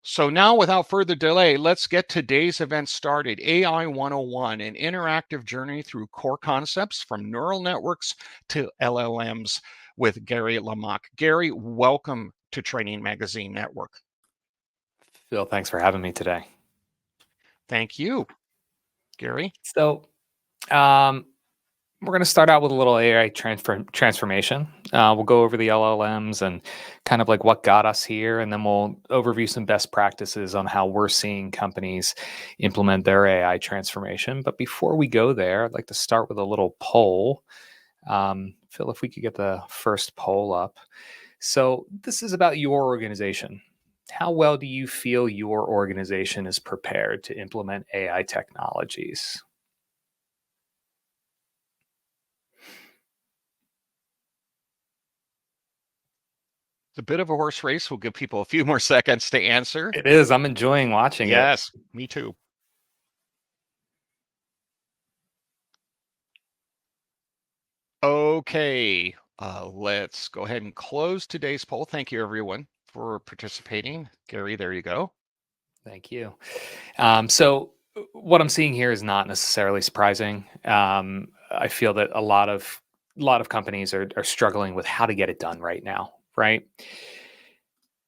So now, without further delay, let's get today's event started. AI 101, an interactive journey through core concepts from neural networks to LLMs with Gary Lamach. Gary, welcome to Training Magazine Network. Phil, thanks for having me today. Thank you, Gary. So, we're going to start out with a little AI transformation. We'll go over the LLMs and kind of like what got us here, and then we'll overview some best practices on how we're seeing companies implement their AI transformation. But before we go there, I'd like to start with a little poll. Phil, if we could get the first poll up. So, this is about your organization. How well do you feel your organization is prepared to implement AI technologies? It's a bit of a horse race. We'll give people a few more seconds to answer. It is. I'm enjoying watching it. Yes, me too. Okay, let's go ahead and close today's poll. Thank you, everyone, for participating. Gary, there you go. Thank you. So what I'm seeing here is not necessarily surprising. I feel that a lot of companies are struggling with how to get it done right now, right?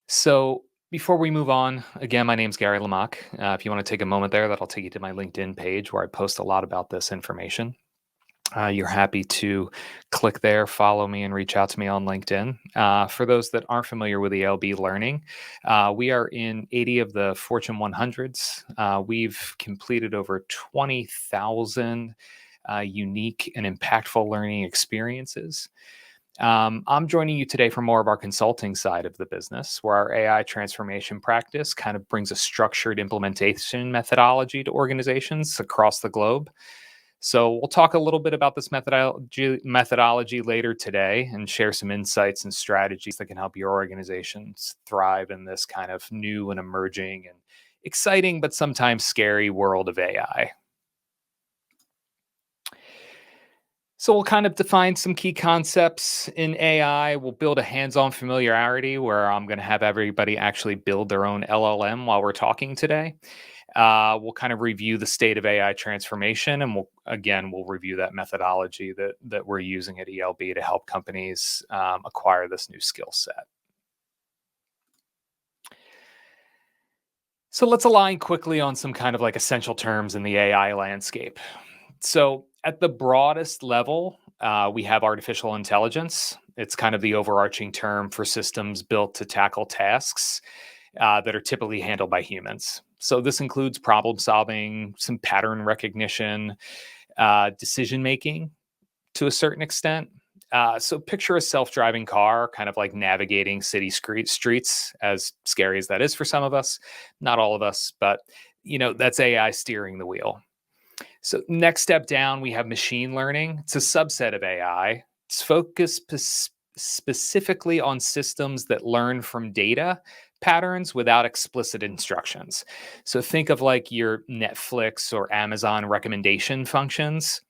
So before we move on, again, my name's Gary Lamach. If you want to take a moment there, that'll take you to my LinkedIn page where I post a lot about this information. You're happy to click there, follow me, and reach out to me on LinkedIn. For those that aren't familiar with ELB Learning, we are in 80 of the Fortune 100s. We've completed over 20,000 unique and impactful learning experiences. I'm joining you today for more of our consulting side of the business, where our AI transformation practice kind of brings a structured implementation methodology to organizations across the globe. So we'll talk a little bit about this methodology later today and share some insights and strategies that can help your organizations thrive in this kind of new and emerging and exciting but sometimes scary world of AI. So we'll kind of define some key concepts in AI. We'll build a hands-on familiarity where I'm going to have everybody actually build their own LLM while we're talking today. We'll kind of review the state of AI transformation, and we'll review that methodology that we're using at ELB to help companies acquire this new skill set. So let's align quickly on some kind of like essential terms in the AI landscape. So at the broadest level, we have artificial intelligence. It's kind of the overarching term for systems built to tackle tasks that are typically handled by humans. So this includes problem solving, some pattern recognition, decision making to a certain extent. So picture a self-driving car kind of like navigating city streets, as scary as that is for some of us, not all of us, but that's AI steering the wheel. So next step down, we have machine learning. It's a subset of AI. It's focused specifically on systems that learn from data patterns without explicit instructions. So think of like your Netflix or Amazon recommendation functions,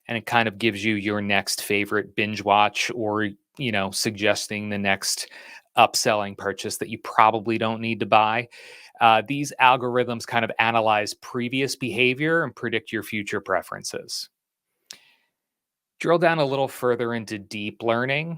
and it kind of gives you your next favorite binge watch or, suggesting the next upselling purchase that you probably don't need to buy. These algorithms kind of analyze previous behavior and predict your future preferences. Drill down a little further into deep learning.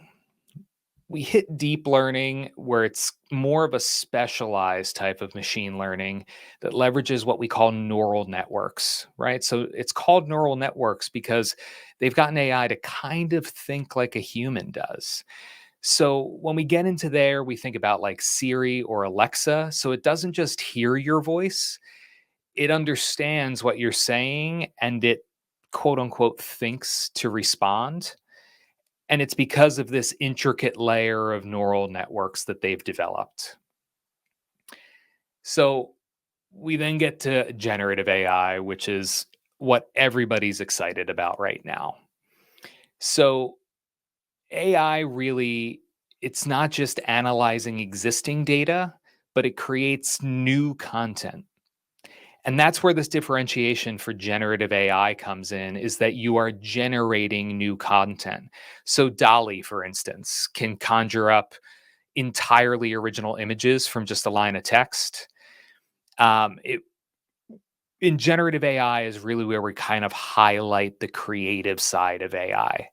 We hit deep learning where it's more of a specialized type of machine learning that leverages what we call neural networks, right? So it's called neural networks because they've gotten AI to kind of think like a human does. So when we get into there, we think about like Siri or Alexa. So it doesn't just hear your voice, it understands what you're saying and it quote unquote thinks to respond. And it's because of this intricate layer of neural networks that they've developed. So we then get to generative AI, which is what everybody's excited about right now. So AI really, it's not just analyzing existing data, but it creates new content. And that's where this differentiation for generative AI comes in, is that you are generating new content. So DALL-E, for instance, can conjure up entirely original images from just a line of text. It In generative AI is really where we kind of highlight the creative side of AI.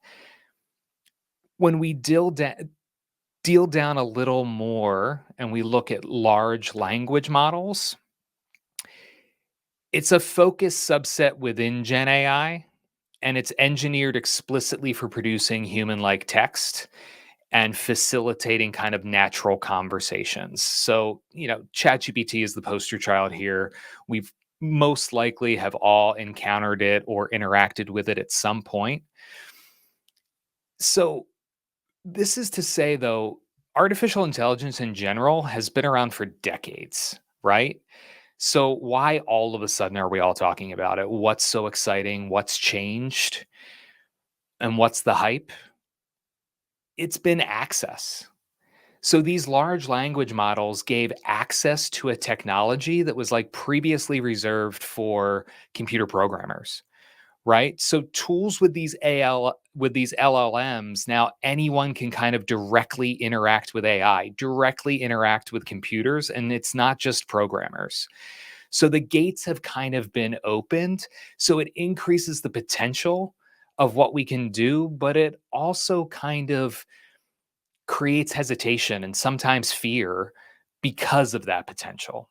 When we deal down a little more and we look at large language models, it's a focused subset within Gen AI, and it's engineered explicitly for producing human-like text and facilitating kind of natural conversations. So, ChatGPT is the poster child here. We've most likely have all encountered it or interacted with it at some point. So, this is to say, though, artificial intelligence in general has been around for decades, right? So, why all of a sudden are we all talking about it? What's so exciting? What's changed? And what's the hype? It's been access. So these large language models gave access to a technology that was like previously reserved for computer programmers, right? So tools with these LLMs, now anyone can kind of directly interact with AI, directly interact with computers, and it's not just programmers. So the gates have kind of been opened, so it increases the potential of what we can do, but it also kind of creates hesitation and sometimes fear because of that potential.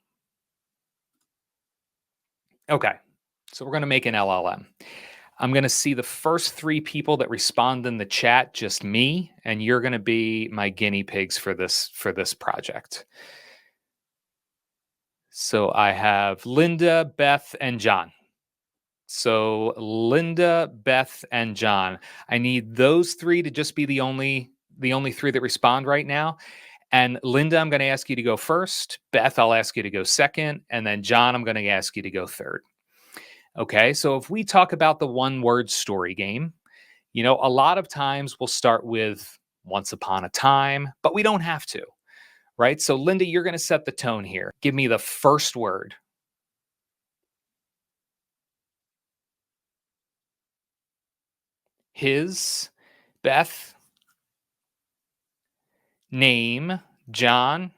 Okay, so we're going to make an LLM. I'm going to see the first three people that respond in the chat, just me, and you're going to be my guinea pigs for this project. So I have Linda, Beth, and John. So Linda, Beth, and John. I need those three to just be the only three that respond right now. And Linda, I'm going to ask you to go first. Beth, I'll ask you to go second. And then John, I'm going to ask you to go third. Okay. So if we talk about the one word story game, a lot of times we'll start with once upon a time, but we don't have to. Right. So Linda, you're going to set the tone here. Give me the first word. His. Beth. Name. John.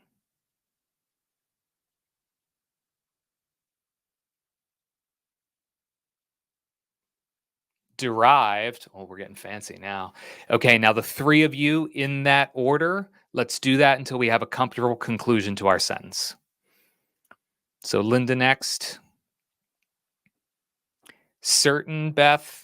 Derived. Oh, we're getting fancy now. Okay, now the three of you in that order, let's do that until we have a comfortable conclusion to our sentence. So Linda next. Certain, Beth.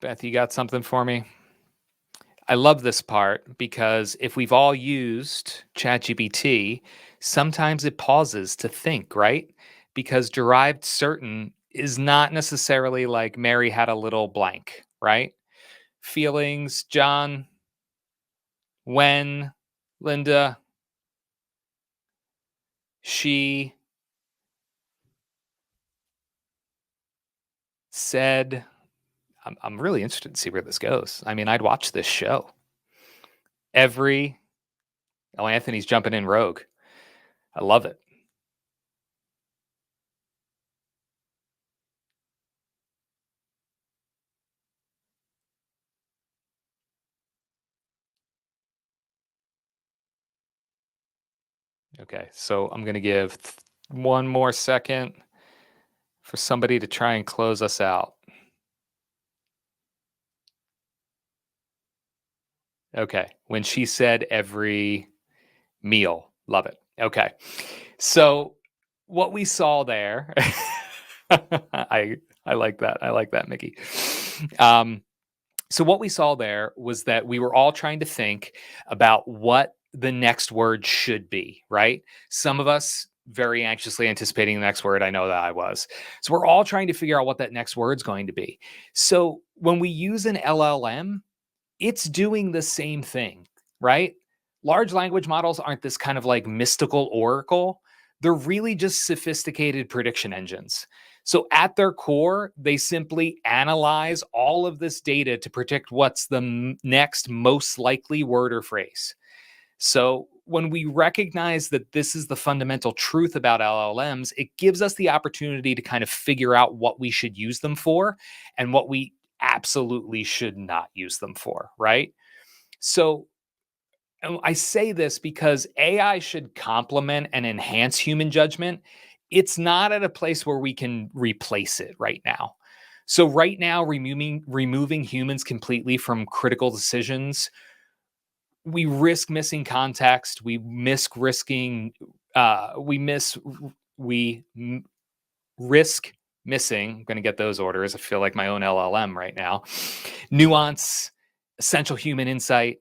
Beth, you got something for me? I love this part because if we've all used ChatGPT, sometimes it pauses to think, right? Because derived certain is not necessarily like Mary had a little blank, right? Feelings, John, when, Linda, she said, I'm really interested to see where this goes. I mean, I'd watch this show. Every, oh, Anthony's jumping in rogue. I love it. Okay, so I'm going to give one more second for somebody to try and close us out. Okay, when she said every meal, love it. Okay, so what we saw there, I like that. I like that, Mickey. So what we saw there was that we were all trying to think about what the next word should be, right? Some of us very anxiously anticipating the next word. I know that I was. So we're all trying to figure out what that next word's going to be. So when we use an LLM, it's doing the same thing, right? Large language models aren't this kind of like mystical oracle. They're really just sophisticated prediction engines. So at their core, they simply analyze all of this data to predict what's the next most likely word or phrase. So when we recognize that this is the fundamental truth about LLMs, it gives us the opportunity to kind of figure out what we should use them for and what we absolutely should not use them for, right? So I say this because AI should complement and enhance human judgment. It's not at a place where we can replace it right now. So right now, removing humans completely from critical decisions, we risk missing context. We miss risking. We risk missing. I'm going to get those orders. I feel like my own LLM right now. Nuance, essential human insight.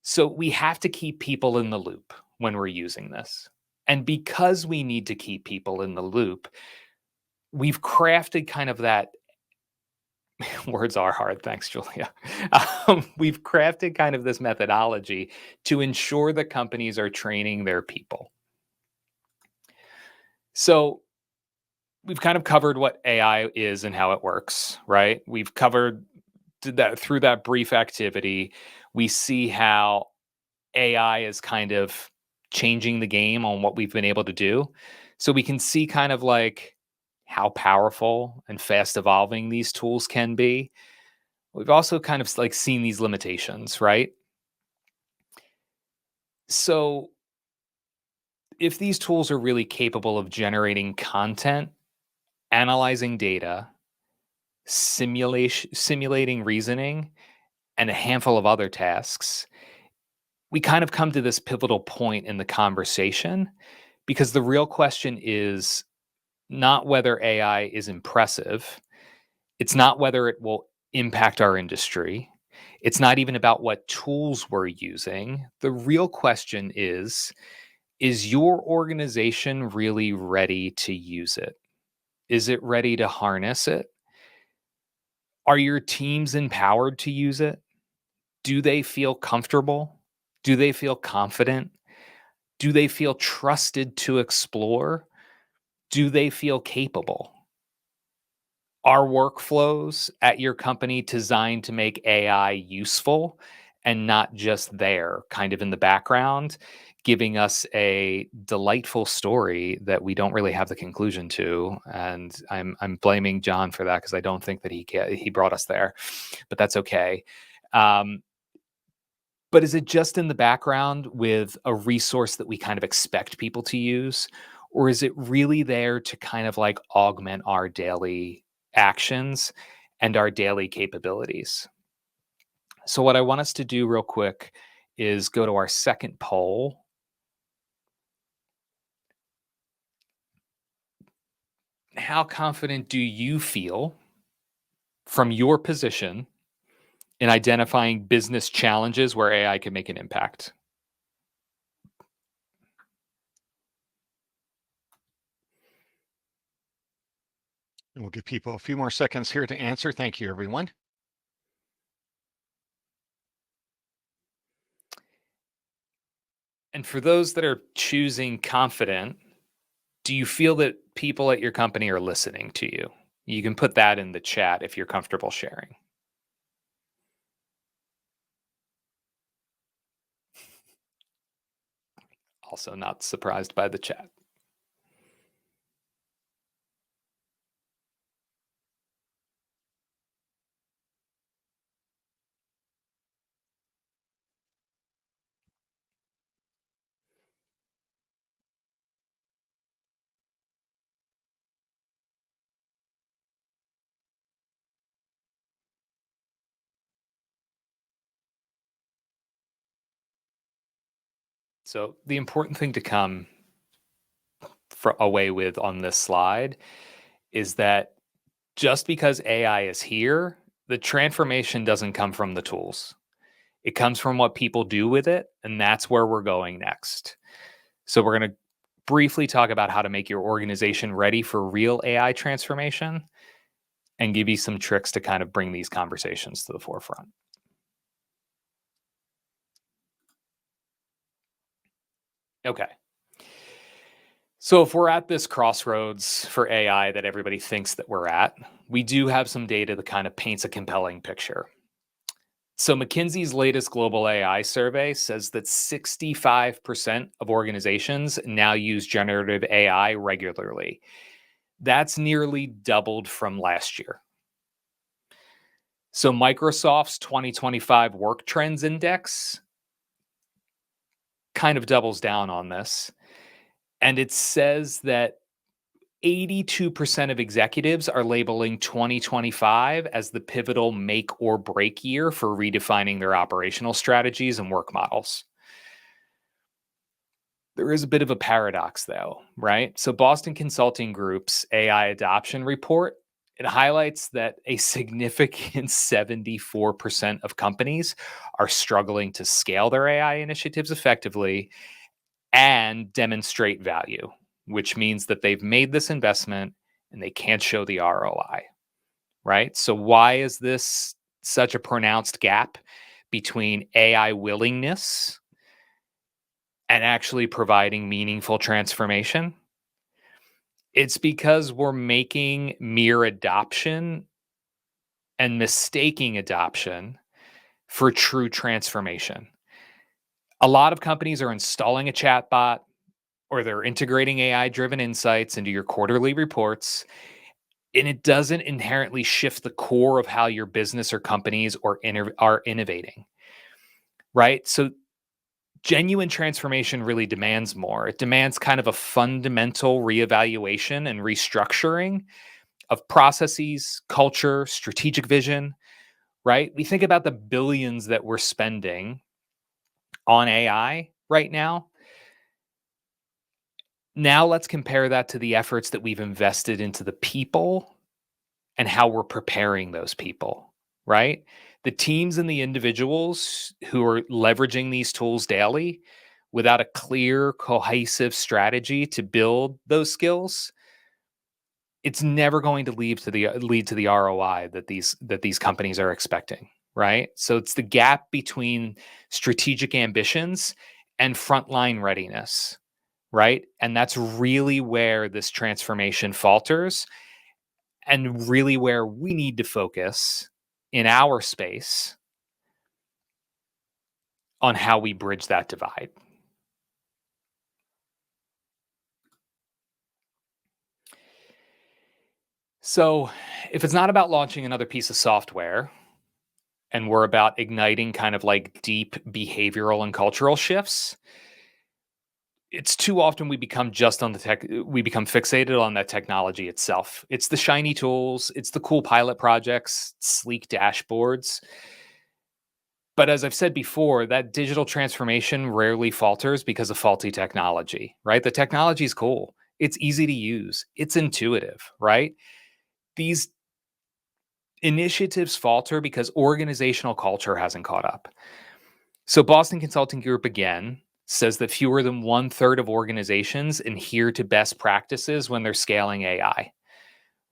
So we have to keep people in the loop when we're using this. And because we need to keep people in the loop, we've crafted kind of that words are hard. Thanks, Julia. We've crafted kind of this methodology to ensure that companies are training their people. So we've kind of covered what AI is and how it works, right? We've covered did that through that brief activity. We see how AI is kind of changing the game on what we've been able to do. So we can see kind of like how powerful and fast evolving these tools can be. We've also kind of like seen these limitations, right? So if these tools are really capable of generating content, analyzing data, simulating reasoning, and a handful of other tasks, we kind of come to this pivotal point in the conversation because the real question is not whether AI is impressive. It's not whether it will impact our industry. It's not even about what tools we're using. The real question is your organization really ready to use it? Is it ready to harness it? Are your teams empowered to use it? Do they feel comfortable? Do they feel confident? Do they feel trusted to explore? Do they feel capable? Are workflows at your company designed to make AI useful and not just there, kind of in the background, giving us a delightful story that we don't really have the conclusion to? And I'm blaming John for that because I don't think that he brought us there, but that's okay. Um, but is it just in the background with a resource that we kind of expect people to use? Or is it really there to kind of like augment our daily actions and our daily capabilities? So, what I want us to do real quick is go to our second poll. How confident do you feel from your position in identifying business challenges where AI can make an impact? And we'll give people a few more seconds here to answer. Thank you, everyone. And for those that are choosing confident, do you feel that people at your company are listening to you? You can put that in the chat if you're comfortable sharing. Also, not surprised by the chat. So, the important thing to come away with on this slide is that just because AI is here, the transformation doesn't come from the tools. It comes from what people do with it, and that's where we're going next. So, we're going to briefly talk about how to make your organization ready for real AI transformation and give you some tricks to kind of bring these conversations to the forefront. Okay. So if we're at this crossroads for AI that everybody thinks that we're at, we do have some data that kind of paints a compelling picture. So McKinsey's latest global AI survey says that 65% of organizations now use generative AI regularly. That's nearly doubled from last year. So Microsoft's 2025 Work Trends Index kind of doubles down on this. And it says that 82% of executives are labeling 2025 as the pivotal make or break year for redefining their operational strategies and work models. There is a bit of a paradox, though, right? So, Boston Consulting Group's AI adoption report, it highlights that a significant 74% of companies are struggling to scale their AI initiatives effectively and demonstrate value, which means that they've made this investment and they can't show the ROI, right? So, why is this such a pronounced gap between AI willingness and actually providing meaningful transformation? It's because we're making mere adoption and mistaking adoption for true transformation. A lot of companies are installing a chatbot or they're integrating AI driven insights into your quarterly reports, and it doesn't inherently shift the core of how your business or companies are innovating, right? So, genuine transformation really demands more. It demands kind of a fundamental reevaluation and restructuring of processes, culture, strategic vision, right? We think about the billions that we're spending on AI right now. Now let's compare that to the efforts that we've invested into the people and how we're preparing those people, right? The teams and the individuals who are leveraging these tools daily without a clear, cohesive strategy to build those skills, it's never going to lead to the ROI that these companies are expecting, right? So it's the gap between strategic ambitions and frontline readiness, right? And that's really where this transformation falters and really where we need to focus in our space on how we bridge that divide. So, if it's not about launching another piece of software and we're about igniting kind of like deep behavioral and cultural shifts, it's too often we become just on the tech, we become fixated on that technology itself. It's the shiny tools, it's the cool pilot projects, sleek dashboards. But as I've said before, that digital transformation rarely falters because of faulty technology, right? The technology is cool. It's easy to use. It's intuitive, right? These initiatives falter because organizational culture hasn't caught up. So, Boston Consulting Group again says that fewer than one third of organizations adhere to best practices when they're scaling AI,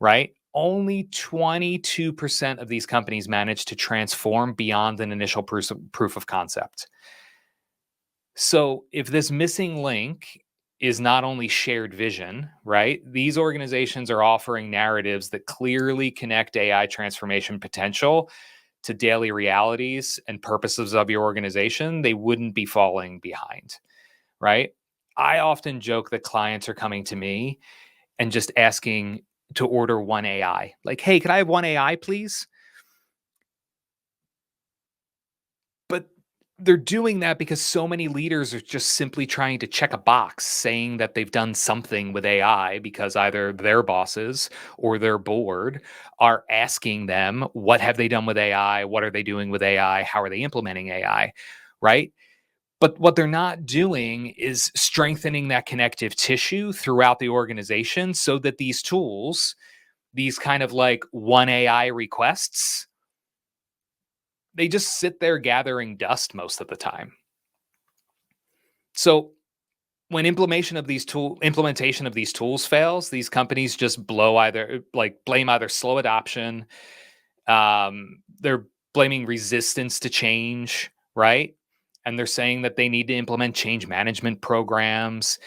right? Only 22% of these companies manage to transform beyond an initial proof of concept. So, if this missing link is not only shared vision, right? These organizations are offering narratives that clearly connect AI transformation potential to daily realities and purposes of your organization, they wouldn't be falling behind, right? I often joke that clients are coming to me and just asking to order one AI. Like, hey, can I have one AI, please? But they're doing that because so many leaders are just simply trying to check a box saying that they've done something with AI because either their bosses or their board are asking them, what have they done with AI? What are they doing with AI? How are they implementing AI? Right? But what they're not doing is strengthening that connective tissue throughout the organization so that these tools, these kind of like one AI requests, they just sit there gathering dust most of the time. So when implementation of these tools fails, these companies just blame either slow adoption, they're blaming resistance to change, right? And they're saying that they need to implement change management programs,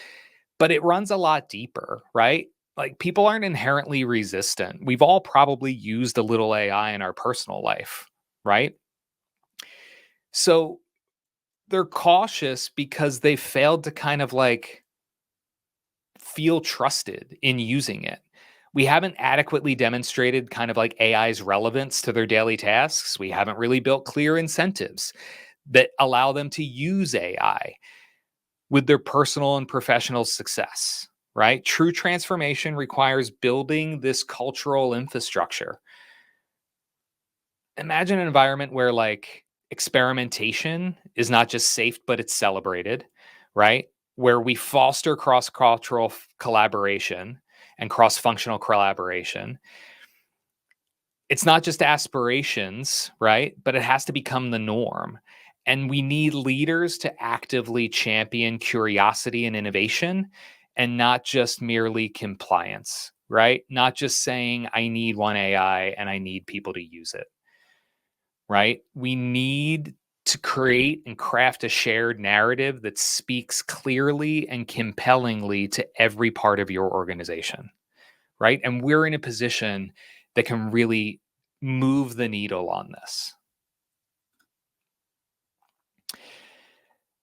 but it runs a lot deeper, right? Like people aren't inherently resistant. We've all probably used a little AI in our personal life, right? So they're cautious because they failed to kind of like feel trusted in using it. We haven't adequately demonstrated kind of like AI's relevance to their daily tasks. We haven't really built clear incentives that allow them to use AI with their personal and professional success, right? True transformation requires building this cultural infrastructure. Imagine an environment where like experimentation is not just safe, but it's celebrated, right? Where we foster cross cultural collaboration and cross functional collaboration. It's not just aspirations, right? But it has to become the norm. And we need leaders to actively champion curiosity and innovation and not just merely compliance, right? Not just saying, I need one AI and I need people to use it, right? We need to create and craft a shared narrative that speaks clearly and compellingly to every part of your organization, right? And we're in a position that can really move the needle on this.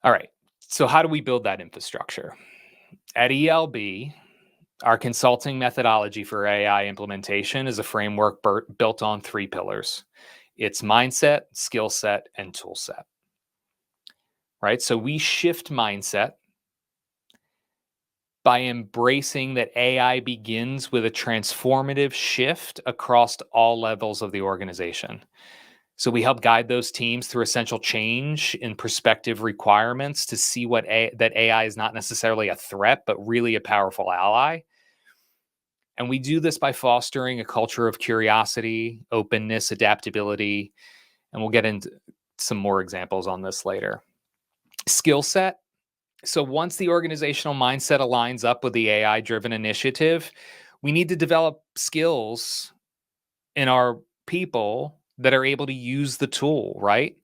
All right. So, how do we build that infrastructure? At ELB, our consulting methodology for AI implementation is a framework built on three pillars: it's mindset, skill set, and tool set. Right. So, we shift mindset by embracing that AI begins with a transformative shift across all levels of the organization. So we help guide those teams through essential change in perspective requirements to see that AI is not necessarily a threat, but really a powerful ally. And we do this by fostering a culture of curiosity, openness, adaptability, and we'll get into some more examples on this later. Skill set. So once the organizational mindset aligns up with the AI driven initiative, we need to develop skills in our people that are able to use the tool, right?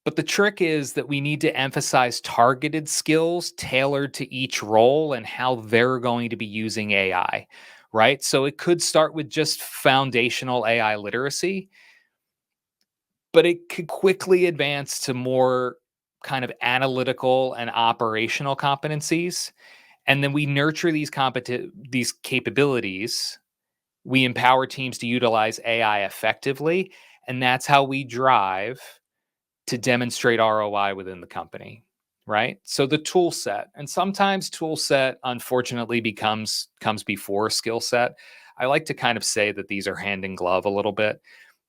But the trick is that we need to emphasize targeted skills tailored to each role and how they're going to be using AI, right? So it could start with just foundational AI literacy, but it could quickly advance to more kind of analytical and operational competencies. And then we nurture these capabilities. We empower teams to utilize AI effectively, and that's how we drive to demonstrate ROI within the company, right? So the tool set, and sometimes tool set unfortunately comes before skill set. I like to kind of say that these are hand in glove a little bit,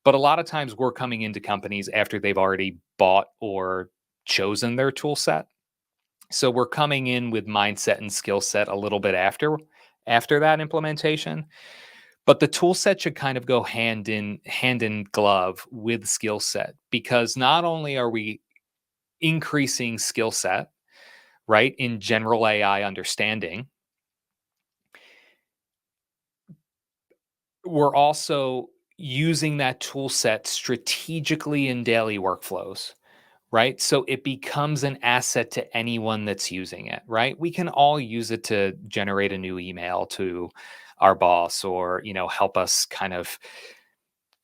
but a lot of times we're coming into companies after they've already bought or chosen their tool set. So we're coming in with mindset and skill set a little bit after that implementation. But the tool set should kind of go hand in glove with skill set, because not only are we increasing skill set, right, in general AI understanding, we're also using that tool set strategically in daily workflows, right? So it becomes an asset to anyone that's using it, right? We can all use it to generate a new email to our boss, or, help us kind of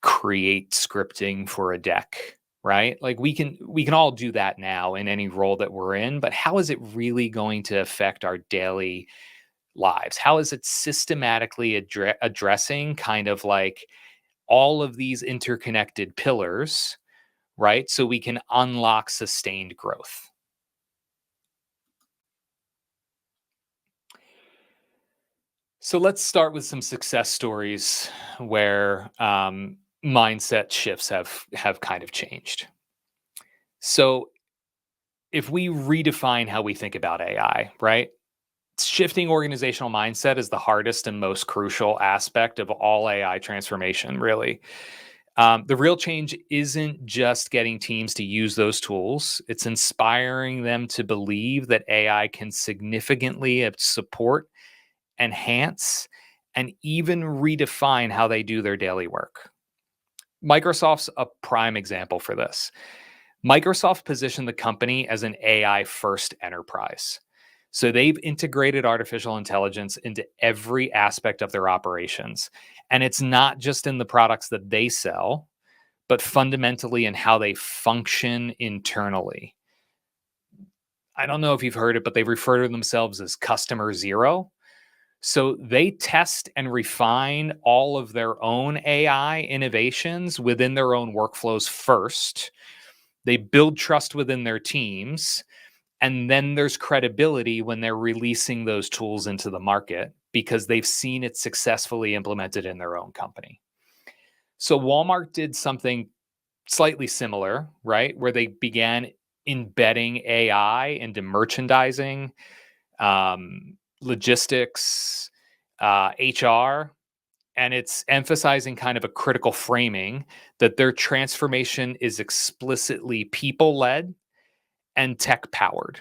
create scripting for a deck, right? Like we can all do that now in any role that we're in, but how is it really going to affect our daily lives? How is it systematically addressing kind of like all of these interconnected pillars, right? So we can unlock sustained growth. So let's start with some success stories where mindset shifts have kind of changed. So if we redefine how we think about AI, right? Shifting organizational mindset is the hardest and most crucial aspect of all AI transformation, really. The real change isn't just getting teams to use those tools, it's inspiring them to believe that AI can significantly support, enhance, and even redefine how they do their daily work. Microsoft's a prime example for this. Microsoft positioned the company as an AI first enterprise. So they've integrated artificial intelligence into every aspect of their operations. And it's not just in the products that they sell, but fundamentally in how they function internally. I don't know if you've heard it, but they refer to themselves as customer zero. So they test and refine all of their own AI innovations within their own workflows first. They build trust within their teams. And then there's credibility when they're releasing those tools into the market because they've seen it successfully implemented in their own company. So Walmart did something slightly similar, right? Where they began embedding AI into merchandising, logistics, HR, and it's emphasizing kind of a critical framing that their transformation is explicitly people led and tech powered.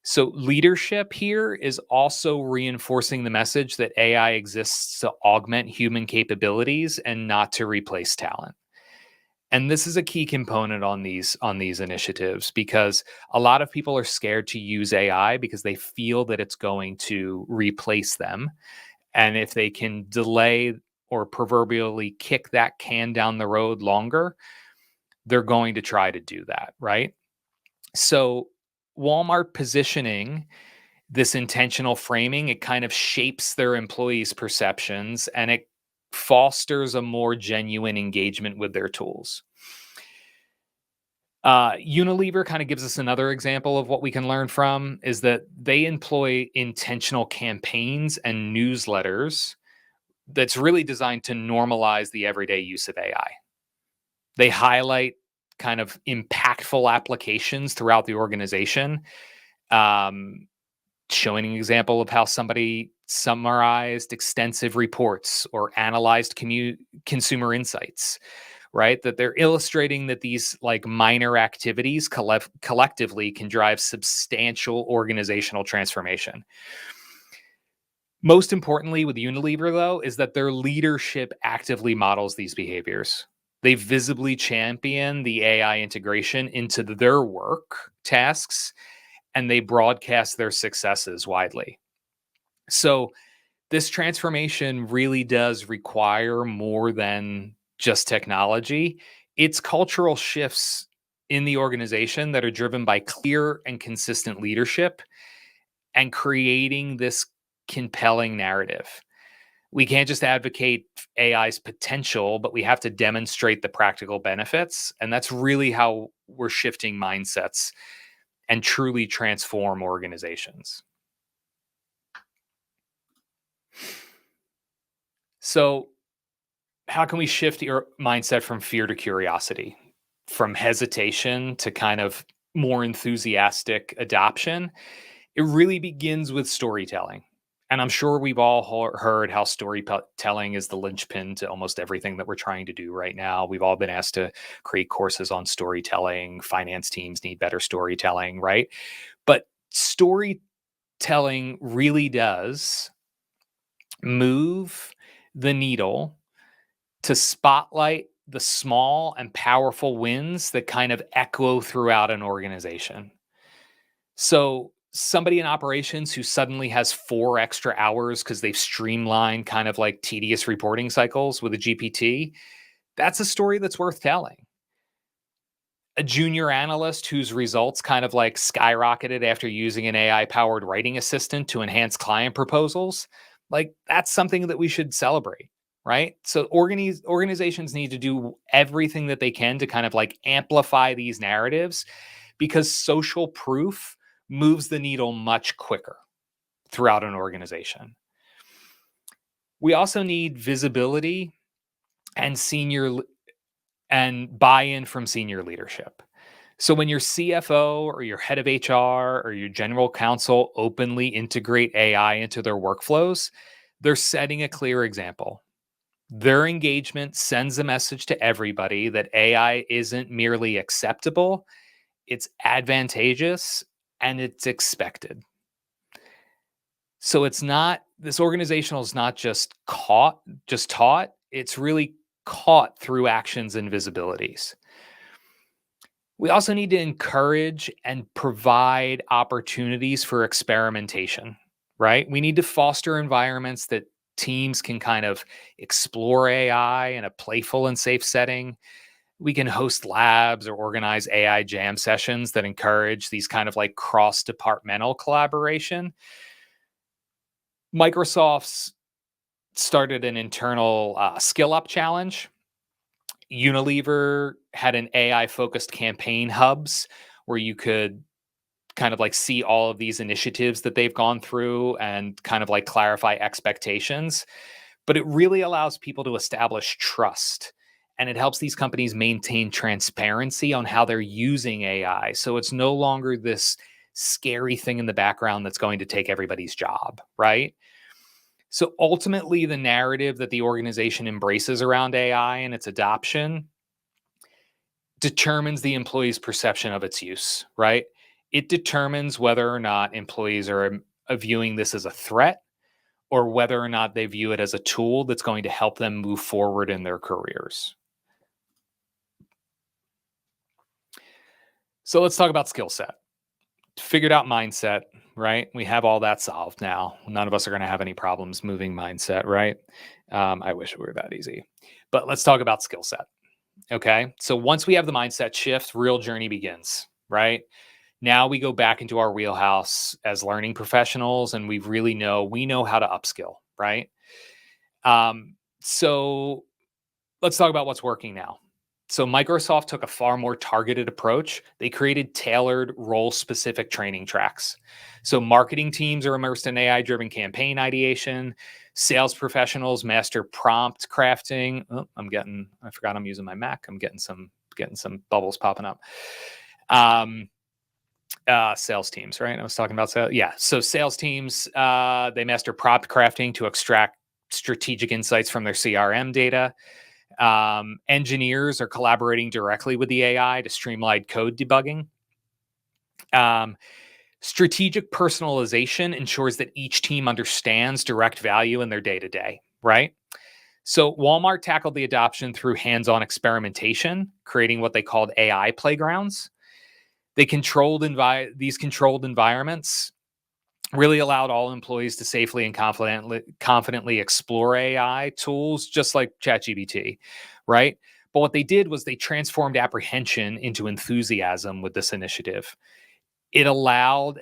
So, leadership here is also reinforcing the message that AI exists to augment human capabilities and not to replace talent. And this is a key component on these initiatives because a lot of people are scared to use AI because they feel that it's going to replace them. And if they can delay or proverbially kick that can down the road longer, they're going to try to do that, right? So, Walmart positioning this intentional framing, it kind of shapes their employees' perceptions and it fosters a more genuine engagement with their tools. Unilever kind of gives us another example of what we can learn from is that they employ intentional campaigns and newsletters that's really designed to normalize the everyday use of AI. They highlight kind of impactful applications throughout the organization, um, showing an example of how somebody summarized extensive reports or analyzed consumer insights, right? That they're illustrating that these like minor activities collectively can drive substantial organizational transformation. Most importantly with Unilever, though, is that their leadership actively models these behaviors. They visibly champion the AI integration into their work tasks and they broadcast their successes widely. So, this transformation really does require more than just technology. It's cultural shifts in the organization that are driven by clear and consistent leadership and creating this compelling narrative. We can't just advocate AI's potential, but we have to demonstrate the practical benefits. And that's really how we're shifting mindsets and truly transform organizations. So, how can we shift your mindset from fear to curiosity, from hesitation to kind of more enthusiastic adoption? It really begins with storytelling. And I'm sure we've all heard how storytelling is the linchpin to almost everything that we're trying to do right now. We've all been asked to create courses on storytelling. Finance teams need better storytelling, right? But storytelling really does move the needle to spotlight the small and powerful wins that kind of echo throughout an organization. So, somebody in operations who suddenly has 4 extra hours because they've streamlined kind of like tedious reporting cycles with a GPT, that's a story that's worth telling. A junior analyst whose results kind of like skyrocketed after using an AI powered writing assistant to enhance client proposals, like that's something that we should celebrate, right? So organizations need to do everything that they can to kind of like amplify these narratives because social proof moves the needle much quicker throughout an organization. We also need visibility and buy-in from senior leadership. So when your CFO or your head of HR or your general counsel openly integrate AI into their workflows, they're setting a clear example. Their engagement sends a message to everybody that AI isn't merely acceptable, it's advantageous and it's expected. So it's not this organizational is not just taught, it's really caught through actions and visibilities. We also need to encourage and provide opportunities for experimentation, right? We need to foster environments that teams can kind of explore AI in a playful and safe setting. We can host labs or organize AI jam sessions that encourage these kind of like cross-departmental collaboration. Microsoft's started an internal skill up challenge. Unilever had an AI focused campaign hubs where you could kind of like see all of these initiatives that they've gone through and kind of like clarify expectations. But it really allows people to establish trust, and it helps these companies maintain transparency on how they're using AI. So it's no longer this scary thing in the background that's going to take everybody's job, right? So ultimately, the narrative that the organization embraces around AI and its adoption determines the employee's perception of its use, right? It determines whether or not employees are viewing this as a threat or whether or not they view it as a tool that's going to help them move forward in their careers. So let's talk about skill set. Figured out mindset, right? We have all that solved now. None of us are going to have any problems moving mindset, right? I wish it were that easy. But let's talk about skill set. Okay. So once we have the mindset shift, real journey begins, right? Now we go back into our wheelhouse as learning professionals, and we know how to upskill, right? So let's talk about what's working now. So Microsoft took a far more targeted approach. They created tailored role-specific training tracks. So marketing teams are immersed in AI-driven campaign ideation. Sales professionals master prompt crafting. Oh, I forgot I'm using my Mac. I'm getting some bubbles popping up. Sales teams, right? I was talking about sales. Yeah. So sales teams, they master prompt crafting to extract strategic insights from their CRM data. Engineers are collaborating directly with the AI to streamline code debugging. Strategic personalization ensures that each team understands direct value in their day-to-day, right? So Walmart tackled the adoption through hands-on experimentation, creating what they called AI playgrounds. They these controlled environments really allowed all employees to safely and confidently explore AI tools, just like ChatGPT, right? But what they did was they transformed apprehension into enthusiasm with this initiative. It allowed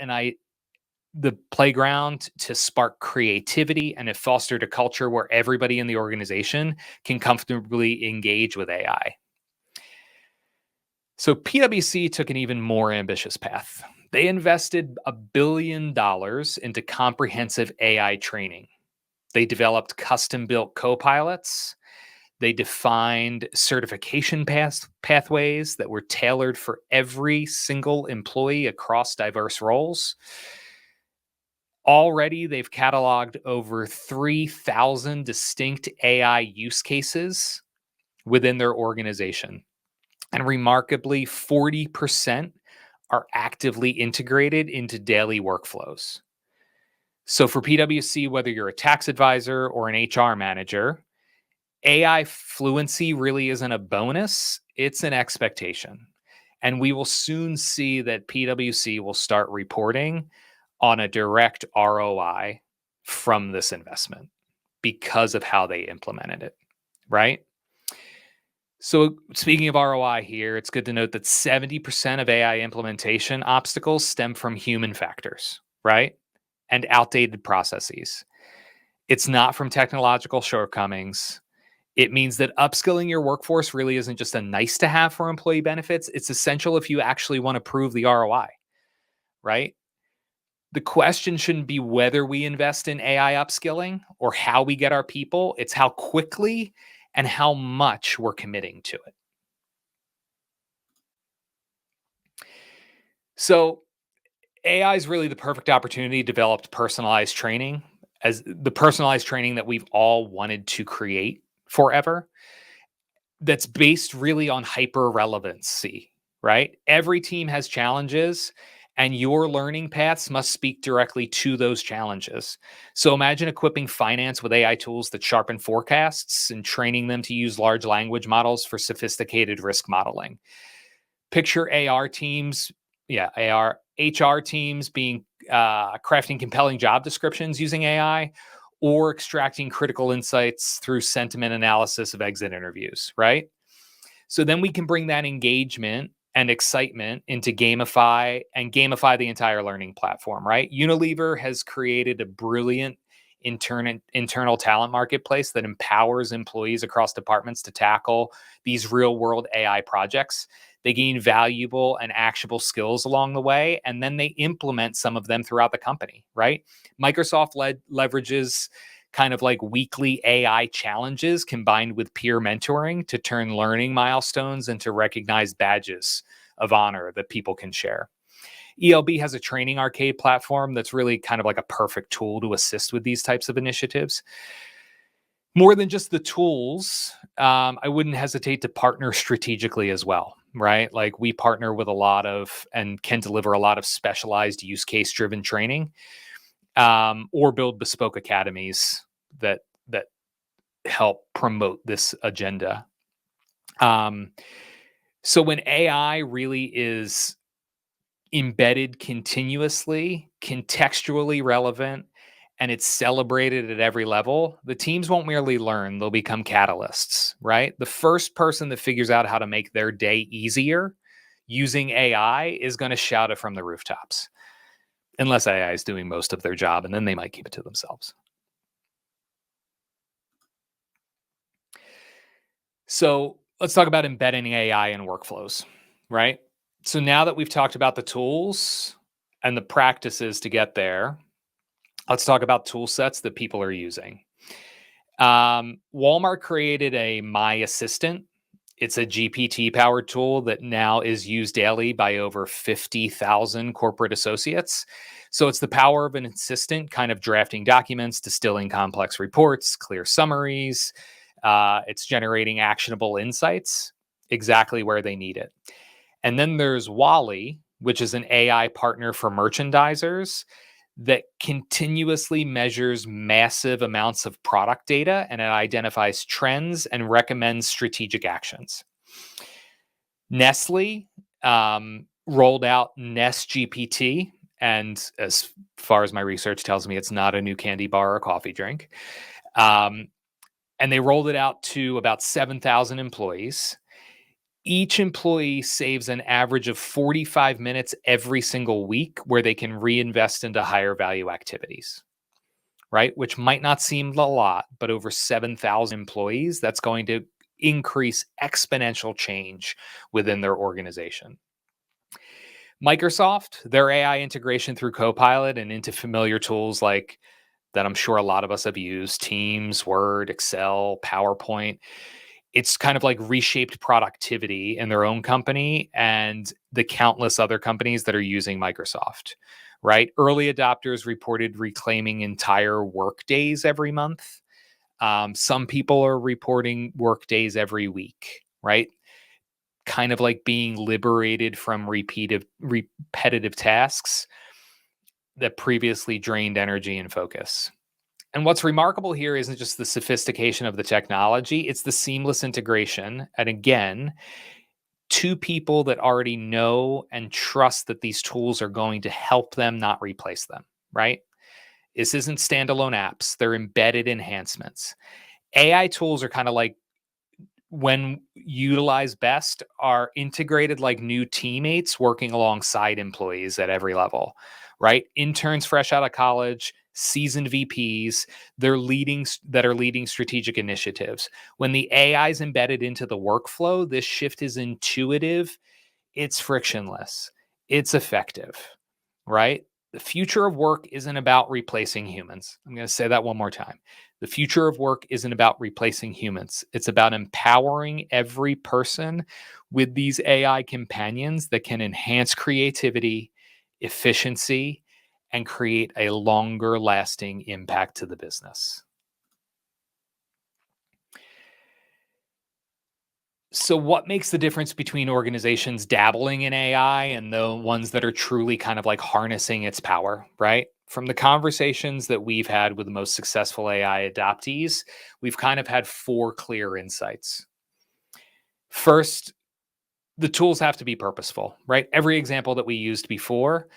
the playground to spark creativity, and it fostered a culture where everybody in the organization can comfortably engage with AI. So PwC took an even more ambitious path. They invested $1 billion into comprehensive AI training. They developed custom-built co-pilots. They defined certification pathways that were tailored for every single employee across diverse roles. Already, they've cataloged over 3,000 distinct AI use cases within their organization. And remarkably, 40% are actively integrated into daily workflows. So for PwC, whether you're a tax advisor or an HR manager, AI fluency really isn't a bonus, it's an expectation. And we will soon see that PwC will start reporting on a direct ROI from this investment because of how they implemented it, right? So speaking of ROI here, it's good to note that 70% of AI implementation obstacles stem from human factors, right? And outdated processes. It's not from technological shortcomings. It means that upskilling your workforce really isn't just a nice to have for employee benefits. It's essential if you actually want to prove the ROI, right? The question shouldn't be whether we invest in AI upskilling or how we get our people. It's how quickly and how much we're committing to it. So AI is really the perfect opportunity to develop personalized training, as the personalized training that we've all wanted to create forever, that's based really on hyper relevancy, right? Every team has challenges, and your learning paths must speak directly to those challenges. So imagine equipping finance with AI tools that sharpen forecasts and training them to use large language models for sophisticated risk modeling. Picture AR teams, AR HR teams being crafting compelling job descriptions using AI, or extracting critical insights through sentiment analysis of exit interviews, right? So then we can bring that engagement and excitement into gamify the entire learning platform, right? Unilever has created a brilliant internal talent marketplace that empowers employees across departments to tackle these real world AI projects. They gain valuable and actionable skills along the way, and then they implement some of them throughout the company, right? Microsoft leverages kind of like weekly AI challenges combined with peer mentoring to turn learning milestones into recognized badges of honor that people can share. ELB has a training arcade platform that's really kind of like a perfect tool to assist with these types of initiatives. More than just the tools, I wouldn't hesitate to partner strategically as well, right? Like we partner with a lot of and can deliver a lot of specialized use case driven training, or build bespoke academies that help promote this agenda. So when AI really is embedded continuously, contextually relevant, and it's celebrated at every level, the teams won't merely learn, they'll become catalysts, right? The first person that figures out how to make their day easier using AI is going to shout it from the rooftops, unless AI is doing most of their job, and then they might keep it to themselves. So let's talk about embedding AI in workflows, right? So now that we've talked about the tools and the practices to get there, let's talk about tool sets that people are using. Walmart created a My Assistant. It's a GPT powered tool that now is used daily by over 50,000 corporate associates. So it's the power of an assistant kind of drafting documents, distilling complex reports, clear summaries. It's generating actionable insights exactly where they need it. And then there's Wally, which is an AI partner for merchandisers that continuously measures massive amounts of product data, and it identifies trends and recommends strategic actions. Nestle rolled out Nest GPT, and as far as my research tells me, it's not a new candy bar or coffee drink. And they rolled it out to about 7,000 employees. Each employee saves an average of 45 minutes every single week where they can reinvest into higher value activities, right? Which might not seem a lot, but over 7,000 employees, that's going to increase exponential change within their organization. Microsoft, their AI integration through Copilot and into familiar tools like that I'm sure a lot of us have used, Teams, Word, Excel, PowerPoint. It's kind of like reshaped productivity in their own company and the countless other companies that are using Microsoft, right? Early adopters reported reclaiming entire work days every month. Some people are reporting work days every week, right? Kind of like being liberated from repetitive tasks that previously drained energy and focus. And what's remarkable here isn't just the sophistication of the technology, it's the seamless integration. And again, two people that already know and trust that these tools are going to help them, not replace them, right? This isn't standalone apps, they're embedded enhancements. AI tools are kind of like, when utilized best, are integrated like new teammates working alongside employees at every level, right? Interns fresh out of college, seasoned VPs, they're leading that are leading strategic initiatives. When the AI is embedded into the workflow, this shift is intuitive, it's frictionless, it's effective, right? The future of work isn't about replacing humans. I'm going to say that one more time. The future of work isn't about replacing humans. It's about empowering every person with these AI companions that can enhance creativity, efficiency, and create a longer lasting impact to the business. So, what makes the difference between organizations dabbling in AI and the ones that are truly kind of like harnessing its power, right? From the conversations that we've had with the most successful AI adoptees, we've kind of had four clear insights. First, the tools have to be purposeful, right? Every example that we used before,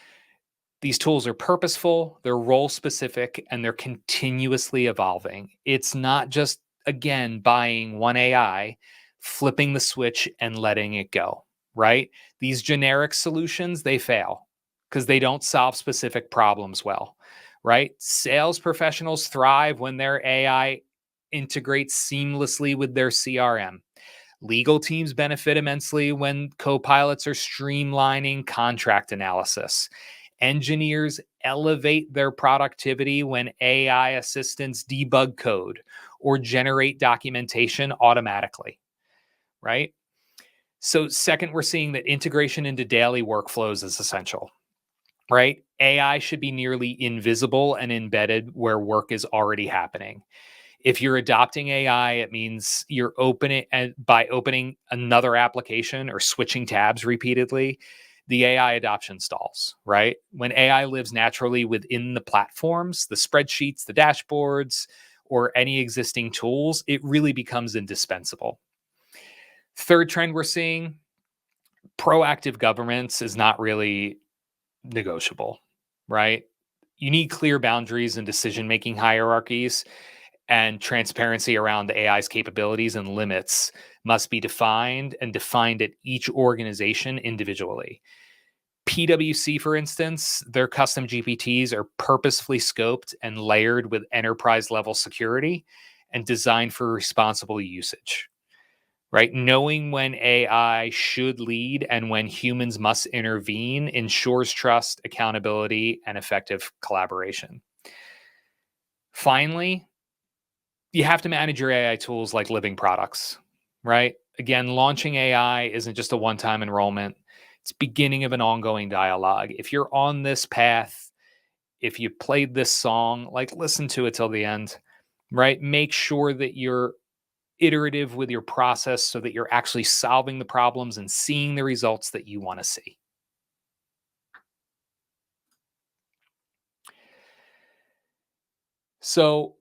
These tools are purposeful, they're role specific, and they're continuously evolving. It's not just, again, buying one AI, flipping the switch, and letting it go, right? These generic solutions, they fail because they don't solve specific problems well, right? Sales professionals thrive when their AI integrates seamlessly with their CRM. Legal teams benefit immensely when co-pilots are streamlining contract analysis. Engineers elevate their productivity when AI assistants debug code or generate documentation automatically, right? So, second, we're seeing that integration into daily workflows is essential, right? AI should be nearly invisible and embedded where work is already happening. If you're adopting AI, it means you're opening, and by opening another application or switching tabs repeatedly, the AI adoption stalls, right? When AI lives naturally within the platforms, the spreadsheets, the dashboards, or any existing tools, it really becomes indispensable. Third trend we're seeing, proactive governance is not really negotiable, right? You need clear boundaries and decision making hierarchies, and transparency around the AI's capabilities and limits must be defined and defined at each organization individually. PwC, for instance, their custom GPTs are purposefully scoped and layered with enterprise level security and designed for responsible usage, right? Knowing when AI should lead and when humans must intervene ensures trust, accountability, and effective collaboration. Finally, you have to manage your AI tools like living products, right? Again, launching AI isn't just a one-time enrollment. It's beginning of an ongoing dialogue. If you're on this path, if you played this song, like listen to it till the end, right? Make sure that you're iterative with your process so that you're actually solving the problems and seeing the results that you want to see. So,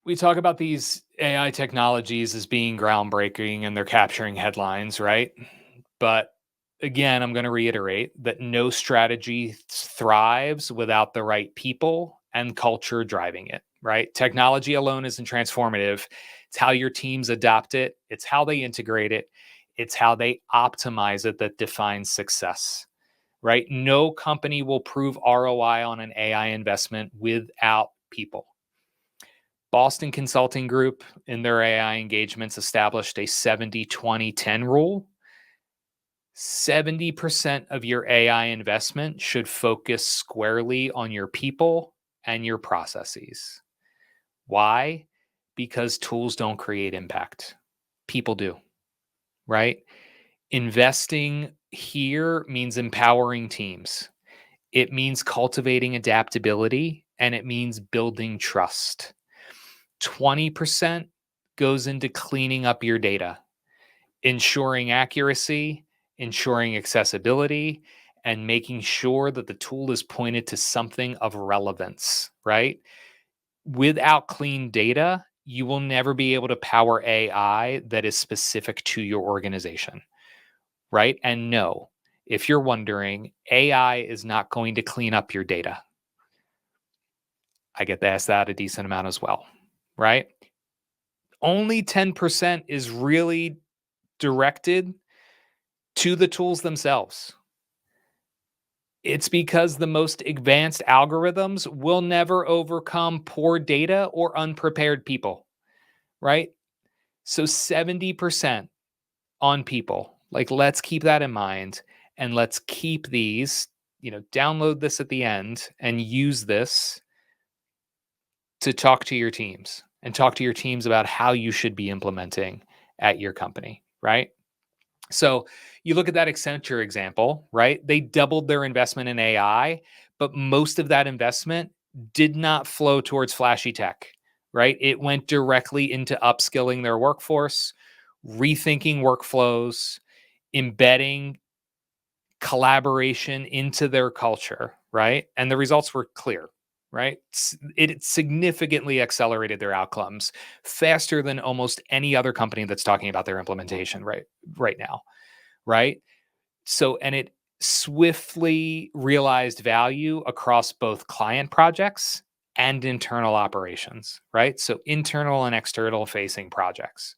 we talk about these AI technologies as being groundbreaking and they're capturing headlines, right? But again, I'm going to reiterate that no strategy thrives without the right people and culture driving it, right? Technology alone isn't transformative. It's how your teams adopt it, it's how they integrate it, it's how they optimize it that defines success, right? No company will prove ROI on an AI investment without people. Boston Consulting Group, in their AI engagements, established a 70-20-10 rule. 70% of your AI investment should focus squarely on your people and your processes. Why? Because tools don't create impact, people do, right? Investing here means empowering teams, it means cultivating adaptability, and it means building trust. 20% goes into cleaning up your data, ensuring accuracy, ensuring accessibility, and making sure that the tool is pointed to something of relevance, right? Without clean data, you will never be able to power AI that is specific to your organization, right? And no, if you're wondering, AI is not going to clean up your data. I get asked that a decent amount as well, right? Only 10% is really directed to the tools themselves. It's because the most advanced algorithms will never overcome poor data or unprepared people, right? So 70% on people. Like, let's keep that in mind and let's keep these, download this at the end and use this to talk to your teams and talk to your teams about how you should be implementing at your company, right? So you look at that Accenture example, right? They doubled their investment in AI, but most of that investment did not flow towards flashy tech, right? It went directly into upskilling their workforce, rethinking workflows, embedding collaboration into their culture, right? And the results were clear, right? It significantly accelerated their outcomes faster than almost any other company that's talking about their implementation right now, right? So, and it swiftly realized value across both client projects and internal operations, right? So internal and external facing projects,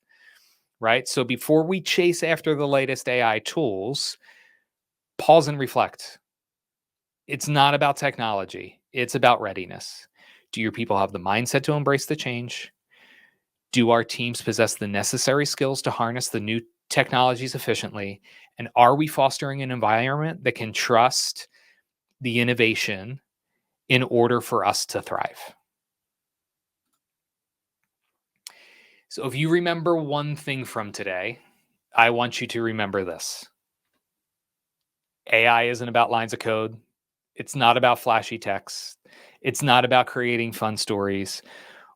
right? So before we chase after the latest AI tools, pause and reflect. It's not about technology, it's about readiness. Do your people have the mindset to embrace the change? Do our teams possess the necessary skills to harness the new technologies efficiently? And are we fostering an environment that can trust the innovation in order for us to thrive? So, if you remember one thing from today, I want you to remember this: AI isn't about lines of code, it's not about flashy text, it's not about creating fun stories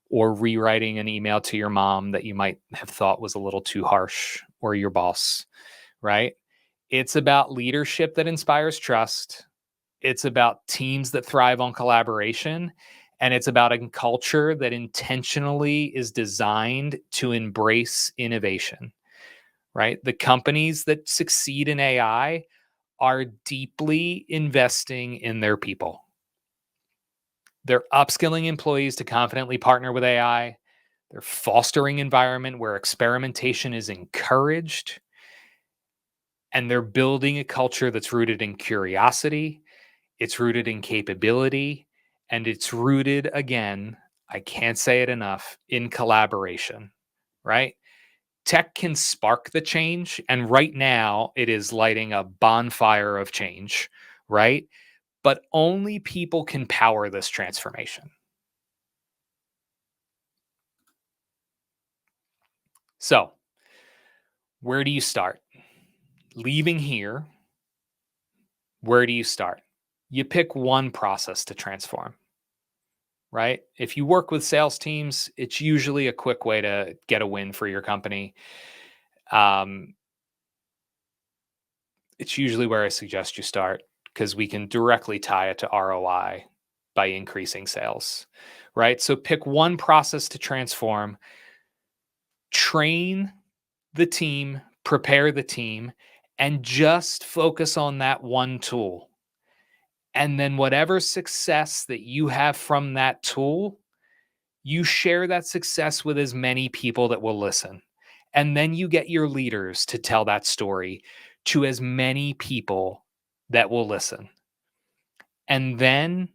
or rewriting an email to your mom that you might have thought was a little too harsh, or your boss, right? It's about leadership that inspires trust. It's about teams that thrive on collaboration. And it's about a culture that intentionally is designed to embrace innovation, right? The companies that succeed in AI are deeply investing in their people. They're upskilling employees to confidently partner with AI. They're fostering environment where experimentation is encouraged, and they're building a culture that's rooted in curiosity, it's rooted in capability, and it's rooted, again, I can't say it enough, in collaboration, right? Tech can spark the change, and right now it is lighting a bonfire of change, right? But only people can power this transformation. So, where do you start? Leaving here, where do you start? You pick one process to transform, right? If you work with sales teams, it's usually a quick way to get a win for your company. Um, it's usually where I suggest you start because we can directly tie it to ROI by increasing sales, right? So pick one process to transform, train the team, prepare the team, and just focus on that one tool. And then whatever success that you have from that tool, you share that success with as many people that will listen. And then you get your leaders to tell that story to as many people that will listen. And then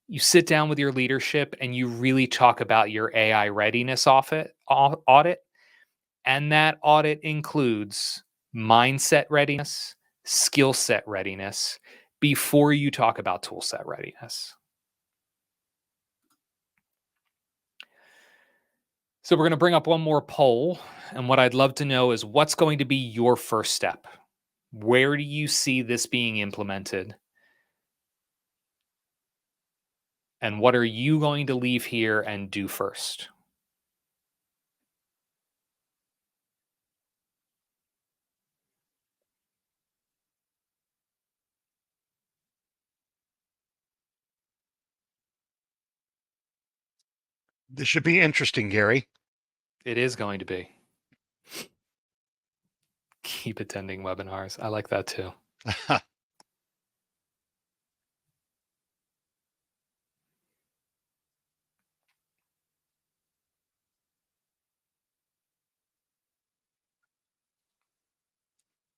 you sit down with your leadership and you really talk about your AI readiness audit. And that audit includes mindset readiness, skill set readiness before you talk about tool set readiness. So we're going to bring up one more poll. And what I'd love to know is what's going to be your first step? Where do you see this being implemented? And what are you going to leave here and do first? This should be interesting, Gary. It is going to be. Keep attending webinars. I like that too.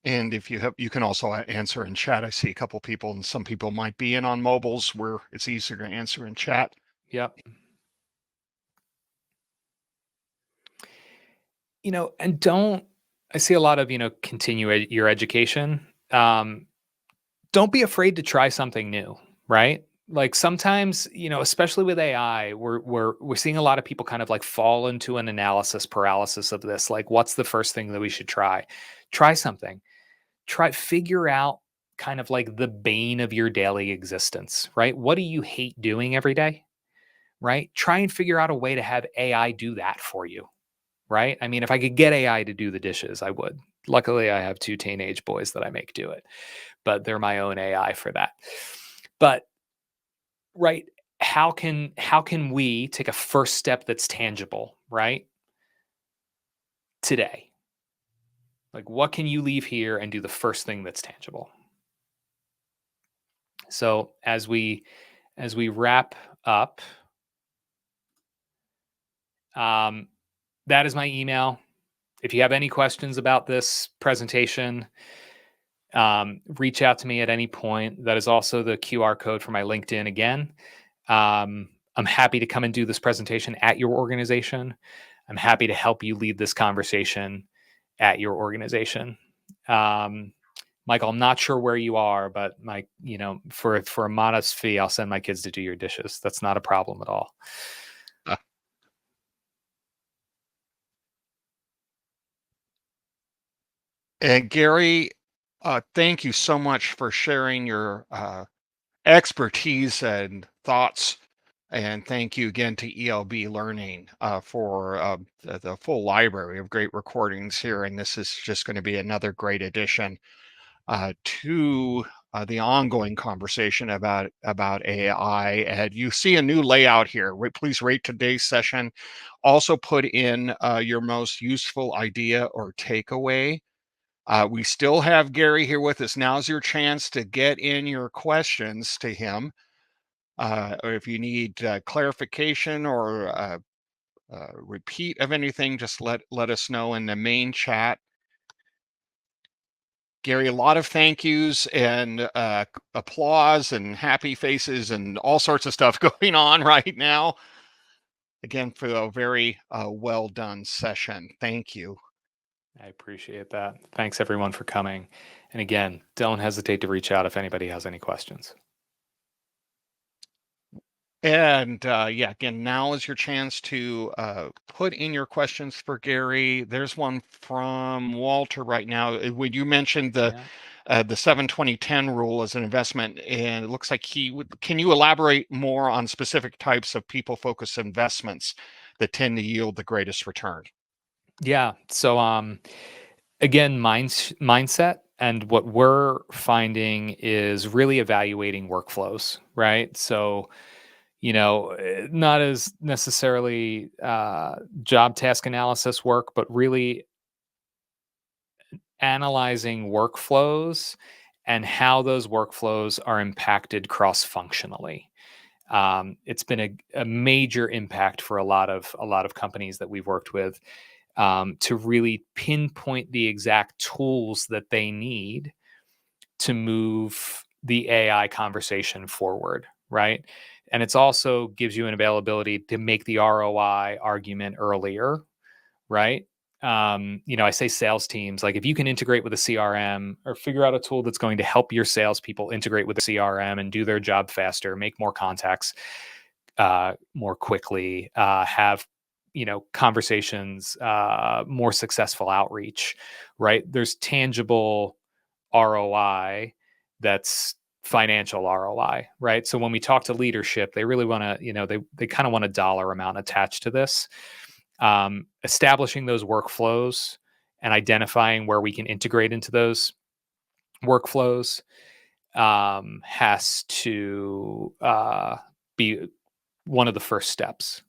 And if you have, you can also answer in chat. I see a couple people, and some people might be in on mobiles where it's easier to answer in chat. Yep. And I see a lot of, continue your education. Don't be afraid to try something new, right? Like sometimes, especially with AI, we're seeing a lot of people kind of like fall into an analysis paralysis of this. Like, what's the first thing that we should try? Try something. Figure out kind of like the bane of your daily existence, right? What do you hate doing every day? Right? Try and figure out a way to have AI do that for you. Right? I mean, if I could get AI to do the dishes, I would. Luckily, I have two teenage boys that I make do it, but they're my own AI for that. But right, how can we take a first step that's tangible, right? Today. Like what can you leave here and do the first thing that's tangible? So as we wrap up, that is my email. If you have any questions about this presentation, reach out to me at any point. That is also the QR code for my LinkedIn again. I'm happy to come and do this presentation at your organization. I'm happy to help you lead this conversation at your organization. Michael, I'm not sure where you are, but for a modest fee, I'll send my kids to do your dishes. That's not a problem at all. Uh, And Gary, thank you so much for sharing your expertise and thoughts. And thank you again to ELB Learning for the full library of great recordings here. And this is just going to be another great addition to the ongoing conversation about AI. And you see a new layout here. Please rate today's session. Also put in your most useful idea or takeaway. We still have Gary here with us. Now's your chance to get in your questions to him. Or if you need clarification or repeat of anything, just let us know in the main chat. Gary, a lot of thank yous and applause and happy faces and all sorts of stuff going on right now. Again, for a very well done session. Thank you. I appreciate that. Thanks everyone for coming. And again, don't hesitate to reach out if anybody has any questions. And yeah, again, now is your chance to put in your questions for Gary. There's one from Walter right now. When you mentioned the 7-20-10 rule as an investment, and it looks like he would. Can you elaborate more on specific types of people-focused investments that tend to yield the greatest return? Yeah. So again, mindset, and what we're finding is really evaluating workflows, right? So, not as necessarily job task analysis work, but really analyzing workflows and how those workflows are impacted cross functionally. It's been a major impact for a lot of companies that we've worked with, to really pinpoint the exact tools that they need to move the AI conversation forward, right? And it's also gives you an availability to make the ROI argument earlier, right? I say sales teams, like if you can integrate with a CRM or figure out a tool that's going to help your salespeople integrate with a CRM and do their job faster, make more contacts more quickly, have conversations, more successful outreach, right? There's tangible ROI that's financial ROI, right? So when we talk to leadership, they really want to, they kind of want a dollar amount attached to this. Establishing those workflows and identifying where we can integrate into those workflows has to be one of the first steps,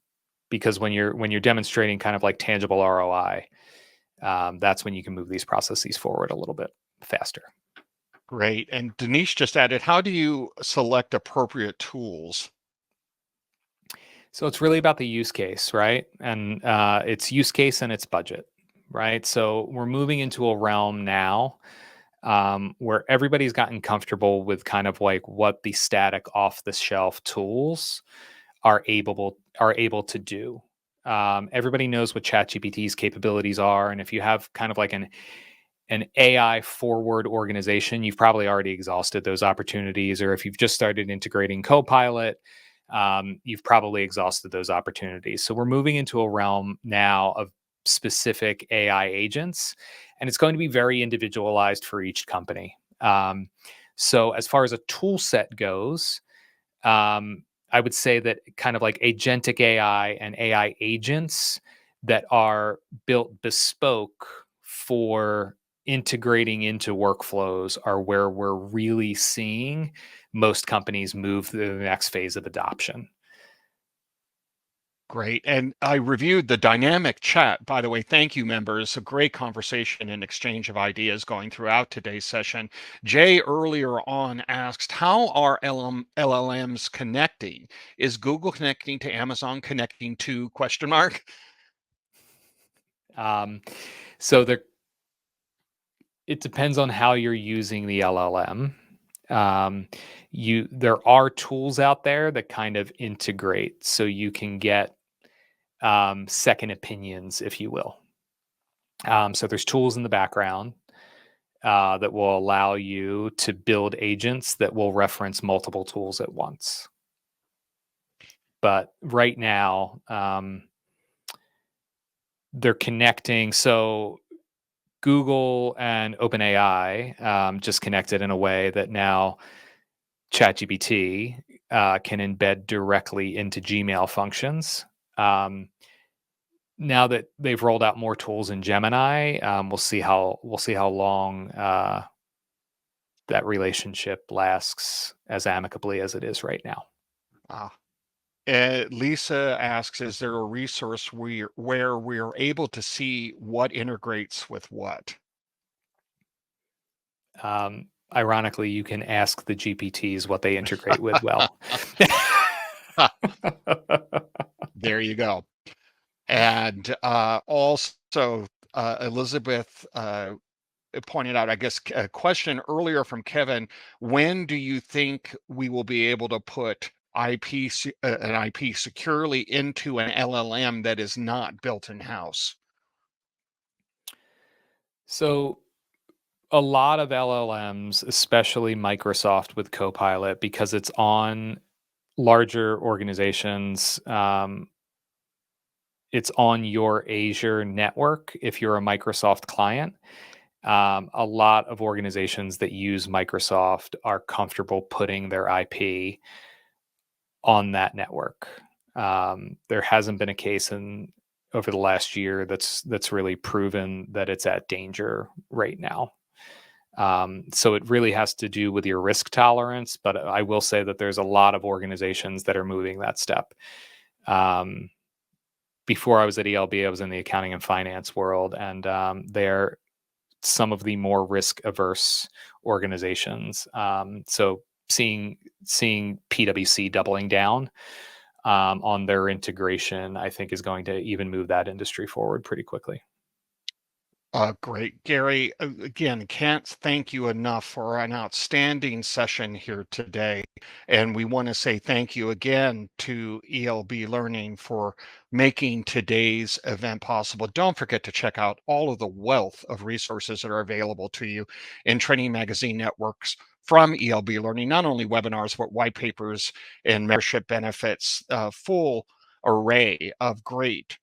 because when you're demonstrating kind of like tangible ROI, that's when you can move these processes forward a little bit faster. Great. And Denise just added, how do you select appropriate tools? So it's really about the use case, right? And it's use case and it's budget, right? So we're moving into a realm now where everybody's gotten comfortable with kind of like what the static off the shelf tools are able to do. Everybody knows what ChatGPT's capabilities are, and if you have kind of like an AI forward organization, you've probably already exhausted those opportunities. Or if you've just started integrating Copilot, you've probably exhausted those opportunities. So we're moving into a realm now of specific AI agents, and it's going to be very individualized for each company. So as far as a tool set goes, I would say that kind of like agentic AI and AI agents that are built bespoke for integrating into workflows are where we're really seeing most companies move to the next phase of adoption. Great. And I reviewed the dynamic chat. By the way, thank you, members. A great conversation and exchange of ideas going throughout today's session. Jay earlier on asked, how are LLMs connecting? Is Google connecting to Amazon, connecting to question mark? So it depends on how you're using the LLM. There are tools out there that kind of integrate, so you can get second opinions, if you will. So there's tools in the background that will allow you to build agents that will reference multiple tools at once. But right now, they're connecting. So Google and OpenAI just connected in a way that now ChatGPT can embed directly into Gmail functions. Now that they've rolled out more tools in Gemini, we'll see how long that relationship lasts as amicably as it is right now. Ah. Lisa asks, is there a resource where we're able to see what integrates with what? Ironically, you can ask the GPTs what they integrate with well. There you go. And also, Elizabeth pointed out, I guess, a question earlier from Kevin, when do you think we will be able to put an IP securely into an LLM that is not built in-house? So a lot of LLMs, especially Microsoft with Copilot, because it's on larger organizations, it's on your Azure network if you're a Microsoft client. A lot of organizations that use Microsoft are comfortable putting their IP on that network. There hasn't been a case in over the last year that's really proven that it's at danger right now. So it really has to do with your risk tolerance, but I will say that there's a lot of organizations that are moving that step. Before I was at ELB, I was in the accounting and finance world, and they're some of the more risk averse organizations. So seeing PwC doubling down on their integration, I think is going to even move that industry forward pretty quickly. Great. Gary, again, can't thank you enough for an outstanding session here today. And we want to say thank you again to ELB Learning for making today's event possible. Don't forget to check out all of the wealth of resources that are available to you in Training Magazine Networks from ELB Learning, not only webinars, but white papers and membership benefits, full array of great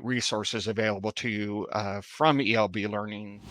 resources available to you from ELB Learning.